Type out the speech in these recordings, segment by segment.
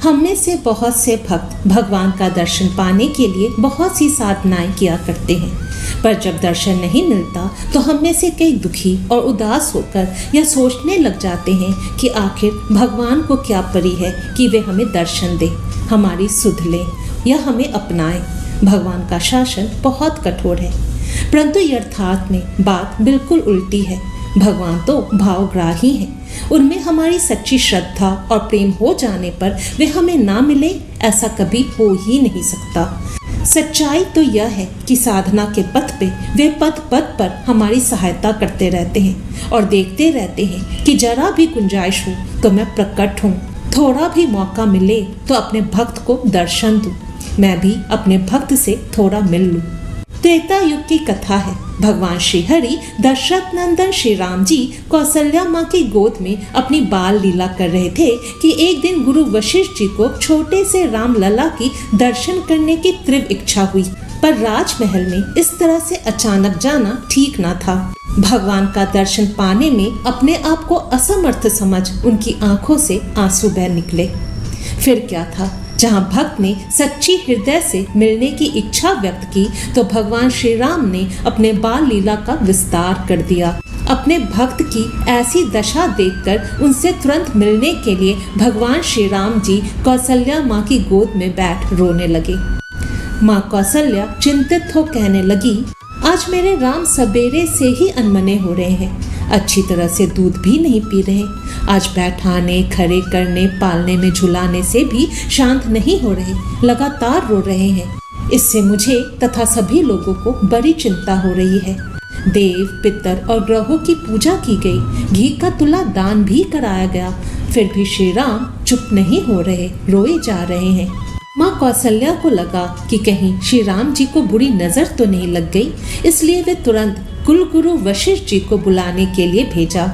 हम में से बहुत से भक्त भगवान का दर्शन पाने के लिए बहुत सी साधनाएं किया करते हैं, पर जब दर्शन नहीं मिलता तो हम में से कई दुखी और उदास होकर यह सोचने लग जाते हैं कि आखिर भगवान को क्या परी है कि वे हमें दर्शन दे, हमारी सुध ले या हमें अपनाए। भगवान का शासन बहुत कठोर है, परंतु यथार्थ में बात बिल्कुल उल्टी है। भगवान तो भावग्राही हैं। उनमें हमारी सच्ची श्रद्धा और प्रेम हो जाने पर वे हमें ना मिले, ऐसा कभी हो ही नहीं सकता। सच्चाई तो यह है कि साधना के पथ पे वे पद पर हमारी सहायता करते रहते हैं और देखते रहते हैं कि जरा भी गुंजाइश हो तो मैं प्रकट हूँ, थोड़ा भी मौका मिले तो अपने भक्त को दर्शन दूँ, मैं भी अपने भक्त से थोड़ा मिल लूँ। त्रेता युग की कथा है। भगवान श्री हरि दशरथ नंदन श्री राम जी कौशल्या माँ की गोद में अपनी बाल लीला कर रहे थे कि एक दिन गुरु वशिष्ठ जी को छोटे से राम लला की दर्शन करने की तीव्र इच्छा हुई, पर राजमहल में इस तरह से अचानक जाना ठीक न था। भगवान का दर्शन पाने में अपने आप को असमर्थ समझ उनकी आंखों से आंसू बह निकले। फिर क्या था, जहाँ भक्त ने सच्ची हृदय से मिलने की इच्छा व्यक्त की तो भगवान श्री राम ने अपने बाल लीला का विस्तार कर दिया। अपने भक्त की ऐसी दशा देखकर उनसे तुरंत मिलने के लिए भगवान श्री राम जी कौशल्या माँ की गोद में बैठ रोने लगे। माँ कौशल्या चिंतित हो कहने लगी, आज मेरे राम सवेरे से ही अनमने हो रहे हैं, अच्छी तरह से दूध भी नहीं पी रहे, आज बैठाने खड़े करने पालने में झुलाने से भी शांत नहीं हो रहे, लगातार रो रहे हैं। इससे मुझे तथा सभी लोगों को बड़ी चिंता हो रही है। देव पितर और ग्रहों की पूजा की गई, घी का तुला दान भी कराया गया, फिर भी श्री राम चुप नहीं हो रहे, रोए जा रहे हैं। माँ कौशल्या को लगा कि कहीं श्री राम जी को बुरी नजर तो नहीं लग गई, इसलिए वे तुरंत कुलगुरु वशिष्ठ जी को बुलाने के लिए भेजा।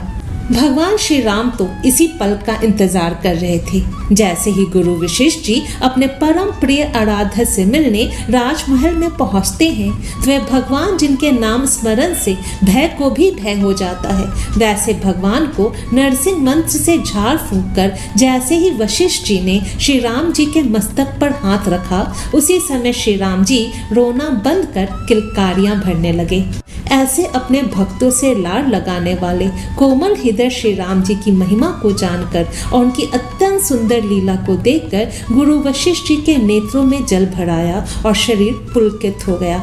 भगवान श्री राम तो इसी पल का इंतजार कर रहे थे। जैसे ही गुरु वशिष्ठ जी अपने परम प्रिय आराध्य से मिलने राजमहल में पहुंचते हैं तो वे भगवान जिनके नाम स्मरण से भय को भी भय हो जाता है, वैसे भगवान को नरसिंह मंत्र से झाड़ फूंक कर जैसे ही वशिष्ठ जी ने श्री राम जी के मस्तक पर हाथ रखा, उसी समय श्री राम जी रोना बंद कर किलकारियां भरने लगे। ऐसे अपने भक्तों से लाड लगाने वाले कोमल हृदय श्री राम जी की महिमा को जानकर और उनकी अत्यंत सुंदर लीला को देखकर गुरु वशिष्ठ जी के नेत्रों में जल भर आया और शरीर पुलकित हो गया।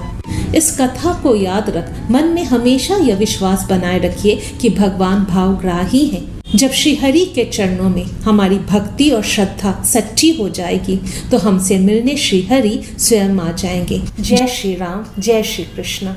इस कथा को याद रख मन में हमेशा यह विश्वास बनाए रखिए कि भगवान भावग्राही हैं। जब श्री हरि के चरणों में हमारी भक्ति और श्रद्धा सच्ची हो जाएगी तो हमसे मिलने श्री हरि स्वयं आ जाएंगे। जय श्री राम, जय श्री कृष्ण।